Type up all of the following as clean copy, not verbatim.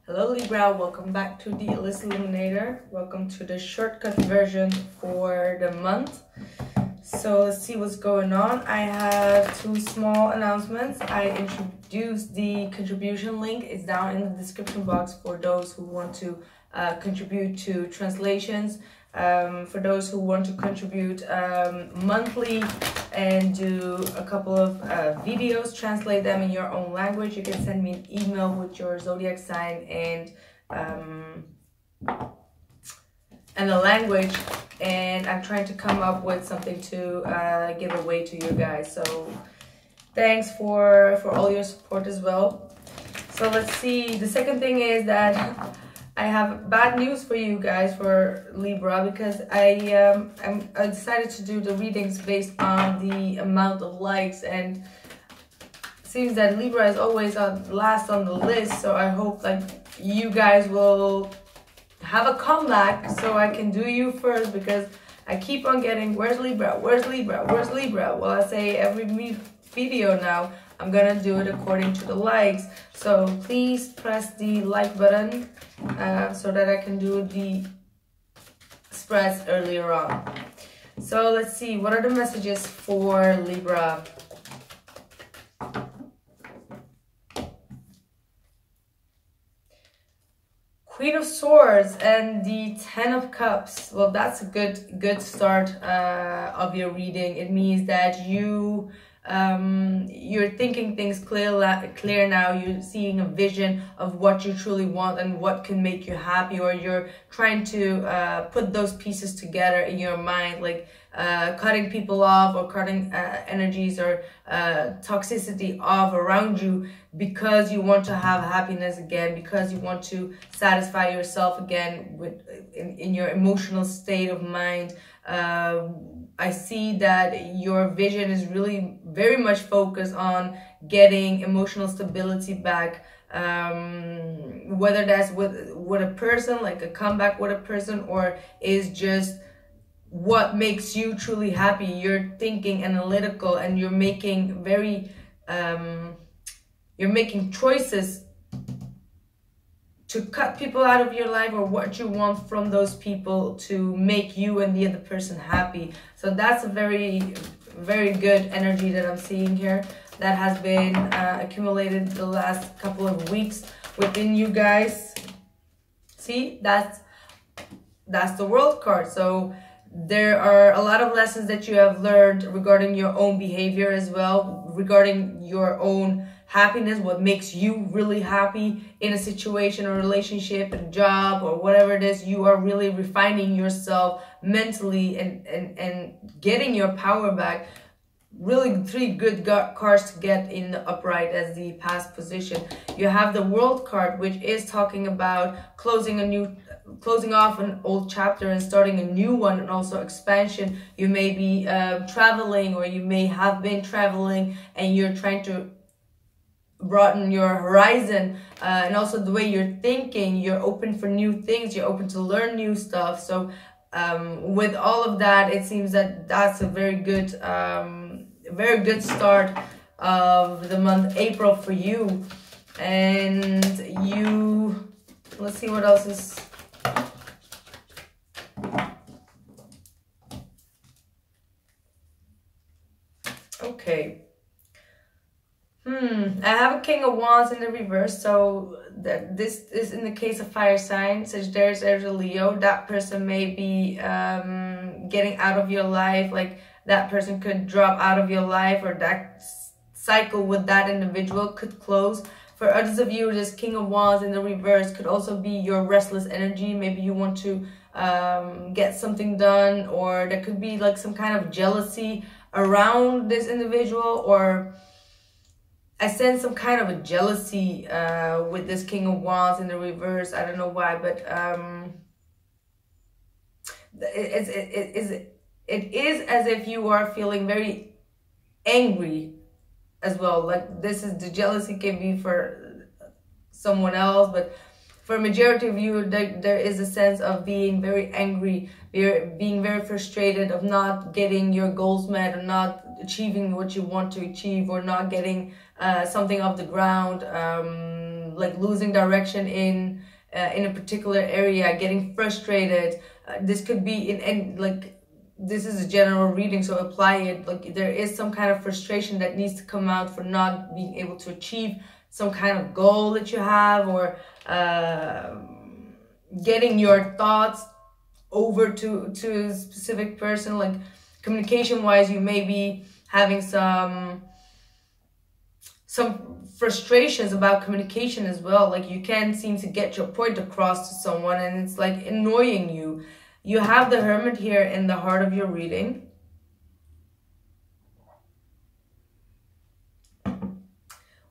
Hello Libra, welcome back to the Illest Illuminator. Welcome to the shortcut version for the month. So let's see what's going on. I have two small announcements. I introduced the contribution link. It's down in the description box for those who want to contribute to translations. For those who want to contribute monthly and do a couple of videos, translate them in your own language, you can send me an email with your zodiac sign and the language, and I'm trying to come up with something to give away to you guys. So thanks for all your support as well. So let's see. The second thing is that I have bad news for you guys, for Libra, because I decided to do the readings based on the amount of likes, and it seems that Libra is always last on the list. So I hope like you guys will have a comeback so I can do you first, because I keep on getting, where's Libra, where's Libra, where's Libra? Well, I say every video now I'm gonna do it according to the likes. So please press the like button so that I can do the spreads earlier on. So let's see, what are the messages for Libra? Queen of Swords and the Ten of Cups. Well, that's a good start of your reading. It means that you're thinking things clear now. You're seeing a vision of what you truly want and what can make you happy, or you're trying to put those pieces together in your mind, like cutting people off, or cutting energies or toxicity off around you, because you want to have happiness again, because you want to satisfy yourself again in your emotional state of mind. I see that your vision is really very much focused on getting emotional stability back, whether that's with a person, like a comeback with a person, or is just what makes you truly happy. You're thinking analytical, and you're making you're making choices to cut people out of your life, or what you want from those people to make you and the other person happy. So that's a very good energy that I'm seeing here, that has been accumulated the last couple of weeks within you guys. See, that's the World card. So there are a lot of lessons that you have learned regarding your own behavior as well, regarding your own happiness, what makes you really happy in a situation or relationship, a job, or whatever it is. You are really refining yourself mentally and getting your power back. Really three good cards to get in the upright as the past position. You have the World card, which is talking about closing off an old chapter and starting a new one, and also expansion. You may be traveling, or you may have been traveling, and you're trying to broaden your horizon, and also the way you're thinking. You're open for new things, you're open to learn new stuff. So with all of that, it seems that that's a very good start of the month April for you. And let's see what else is. Okay. I have a King of Wands in the reverse, so this is in the case of fire sign. Sagittarius, Aries, or Leo. That person may be getting out of your life, like that person could drop out of your life, or that cycle with that individual could close. For others of you, this King of Wands in the reverse could also be your restless energy. Maybe you want to get something done, or there could be like some kind of jealousy around this individual, or I sense some kind of a jealousy with this King of Wands in the reverse. I don't know why, but it is as if you are feeling very angry as well. Like the jealousy can be for someone else, but for a majority of you, there is a sense of being very angry, being very frustrated, of not getting your goals met, or not achieving what you want to achieve, or not getting something off the ground. like losing direction in a particular area, getting frustrated. This could be like, this is a general reading, so apply it. Like there is some kind of frustration that needs to come out for not being able to achieve some kind of goal that you have, or getting your thoughts over to a specific person. Like communication wise, you may be having some frustrations about communication as well. Like you can't seem to get your point across to someone, and it's like annoying you. You have the Hermit here in the heart of your reading.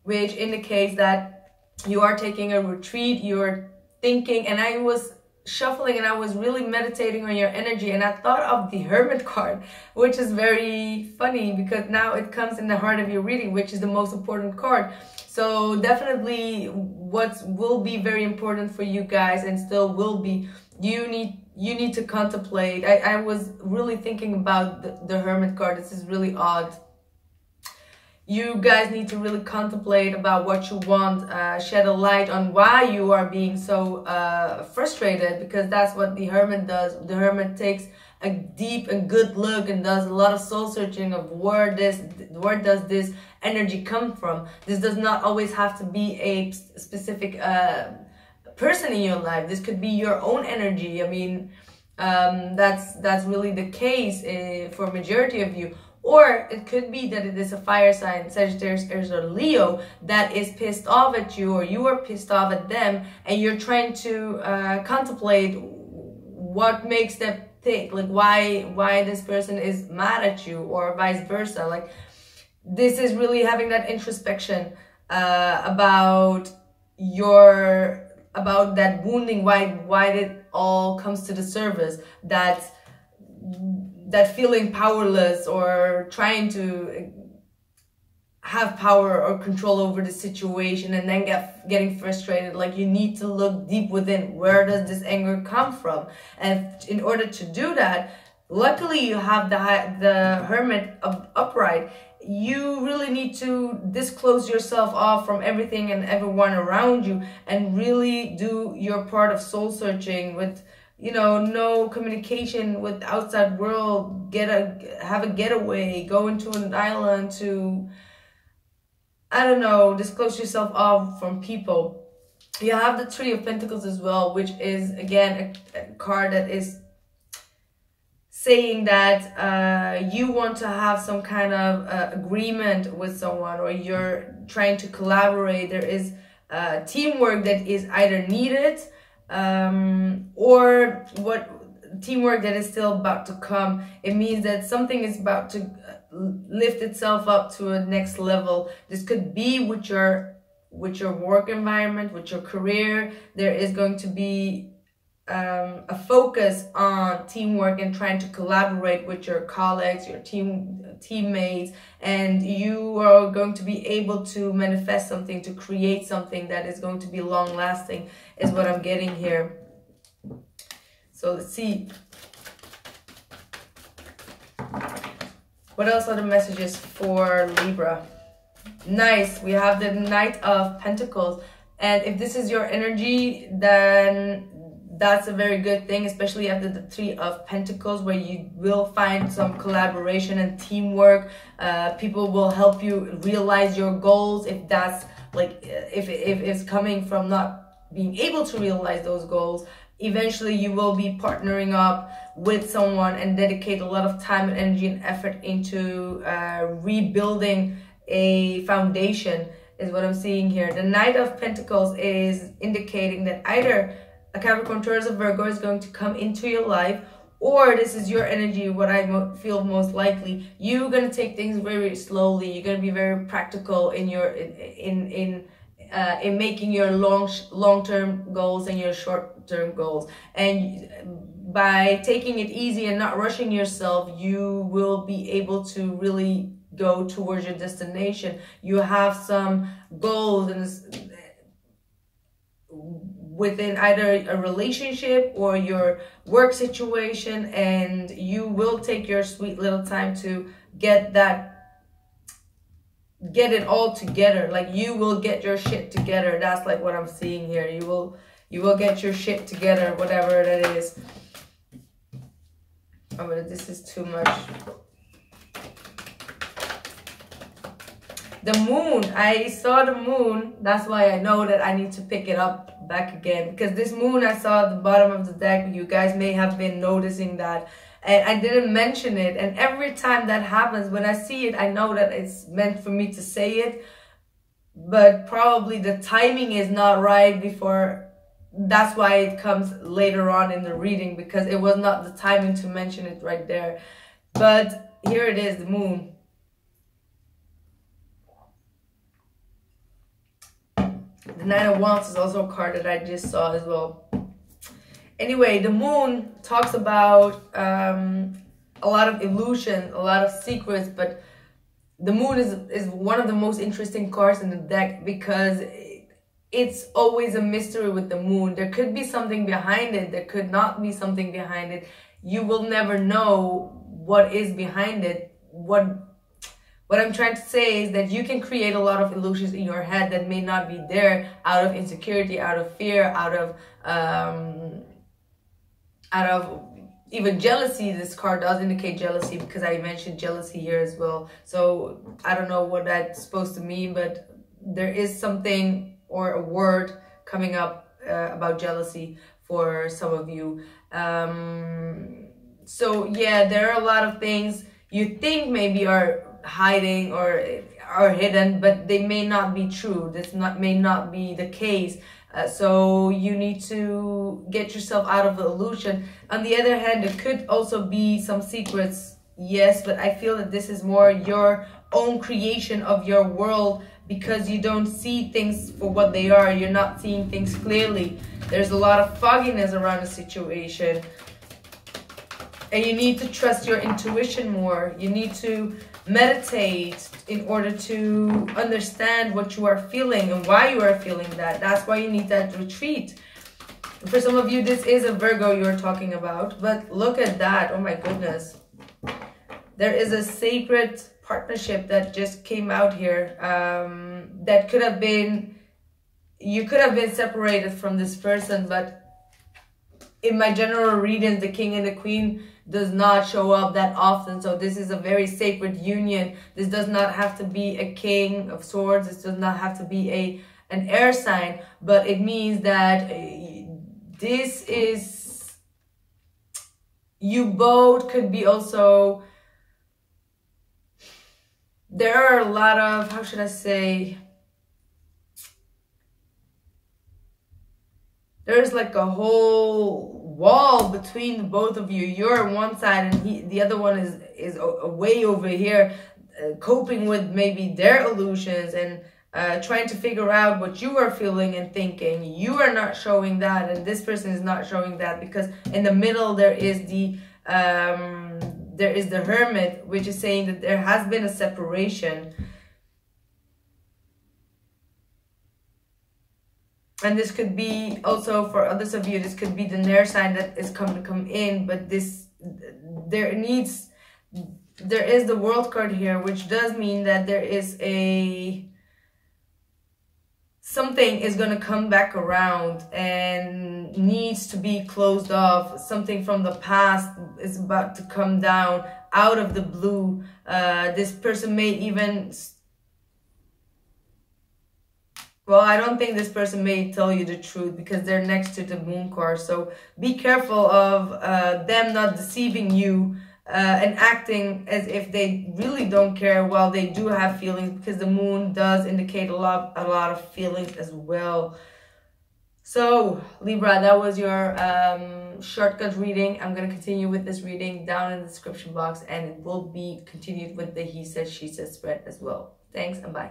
Which indicates that you are taking a retreat, you're thinking, and I was shuffling and I was really meditating on your energy, and I thought of the Hermit card, which is very funny because now it comes in the heart of your reading, which is the most important card. So definitely what will be very important for you guys, and still will be, you need to contemplate. I was really thinking about the Hermit card. This is really odd. You guys need to really contemplate about what you want, shed a light on why you are being so frustrated, because that's what the Hermit does. The Hermit takes a deep and good look and does a lot of soul searching of where does this energy come from. This does not always have to be a specific person in your life. This could be your own energy. I mean, that's really the case for majority of you. Or it could be that it is a fire sign, Sagittarius, Aries, or Leo, that is pissed off at you, or you are pissed off at them, and you're trying to contemplate what makes them think, like why this person is mad at you, or vice versa. Like this is really having that introspection about that wounding, why it all comes to the surface, that feeling powerless, or trying to have power or control over the situation, and then getting frustrated. Like you need to look deep within, where does this anger come from? And in order to do that, luckily you have the Hermit upright. You really need to disclose yourself off from everything and everyone around you, and really do your part of soul searching with, you know, no communication with the outside world. Have a getaway, go into an island to, I don't know, disclose yourself off from people. You have the Three of Pentacles as well, which is again a card that is saying that you want to have some kind of agreement with someone, or you're trying to collaborate. There is teamwork that is either needed, or what teamwork that is still about to come. It means that something is about to lift itself up to a next level. This could be with your work environment, with your career. There is going to be a focus on teamwork and trying to collaborate with your colleagues, your teammates, and you are going to be able to manifest something, to create something that is going to be long lasting, is what I'm getting here. So let's see. What else are the messages for Libra? Nice. We have the Knight of Pentacles. And if this is your energy, then that's a very good thing, especially after the Three of Pentacles, where you will find some collaboration and teamwork. People will help you realize your goals, if that's like, if it's coming from not being able to realize those goals. Eventually you will be partnering up with someone and dedicate a lot of time and energy and effort into rebuilding a foundation, is what I'm seeing here. The Knight of Pentacles is indicating that either a Capricorn, Taurus, or Virgo is going to come into your life, or this is your energy. What I feel most likely, you're going to take things very slowly. You're going to be very practical in your in making your long-term goals and your short-term goals. And by taking it easy and not rushing yourself, you will be able to really go towards your destination. You have some goals and within either a relationship or your work situation, and you will take your sweet little time to get that get it all together. Like you will get your shit together. That's like what I'm seeing here. You will get your shit together, whatever that is. Oh, but this is too much. The moon, I saw the moon. That's why I know that I need to pick it up back again. Because this moon I saw at the bottom of the deck. You guys may have been noticing that. And I didn't mention it. And every time that happens, when I see it, I know that it's meant for me to say it. But probably the timing is not right before. That's why it comes later on in the reading. Because it was not the timing to mention it right there. But here it is, the moon. The Nine of Wands is also a card that I just saw as well. Anyway, the moon talks about a lot of illusion, a lot of secrets, but the moon is one of the most interesting cards in the deck because it's always a mystery with the moon. There could be something behind it. There could not be something behind it. You will never know what is behind it. What I'm trying to say is that you can create a lot of illusions in your head that may not be there out of insecurity, out of fear, out of even jealousy. This card does indicate jealousy because I mentioned jealousy here as well. So I don't know what that's supposed to mean, but there is something or a word coming up about jealousy for some of you. So yeah, there are a lot of things you think maybe are hiding or are hidden, but they may not be true. This may not be the case. So you need to get yourself out of the illusion. On the other hand, there could also be some secrets, yes, but I feel that this is more your own creation of your world because you don't see things for what they are. You're not seeing things clearly. There's a lot of fogginess around the situation. And you need to trust your intuition more. You need to meditate in order to understand what you are feeling and why you are feeling that. That's why you need that retreat. For some of you, this is a Virgo you're talking about. But look at that. Oh my goodness. There is a sacred partnership that just came out here. That could have been, you could have been separated from this person, but in my general readings, the King and the Queen does not show up that often. So this is a very sacred union. This does not have to be a King of Swords. This does not have to be an air sign. But it means that this is, you both could be also, there are a lot of, how should I say, there's like a whole wall between the both of you. You're on one side and the other one is way over here, coping with maybe their illusions and trying to figure out what you are feeling and thinking. You are not showing that, and this person is not showing that, because in the middle there is the Hermit, which is saying that there has been a separation. And this could be also for others of you, this could be the air sign that is coming to come in, but this, there is the World card here, which does mean that there is something is going to come back around and needs to be closed off. Something from the past is about to come down out of the blue. This person may even, well, I don't think this person may tell you the truth because they're next to the Moon card. So be careful of them not deceiving you and acting as if they really don't care while they do have feelings, because the Moon does indicate a lot of feelings as well. So Libra, that was your shortcut reading. I'm going to continue with this reading down in the description box, and it will be continued with the He Said, She Said spread as well. Thanks and bye.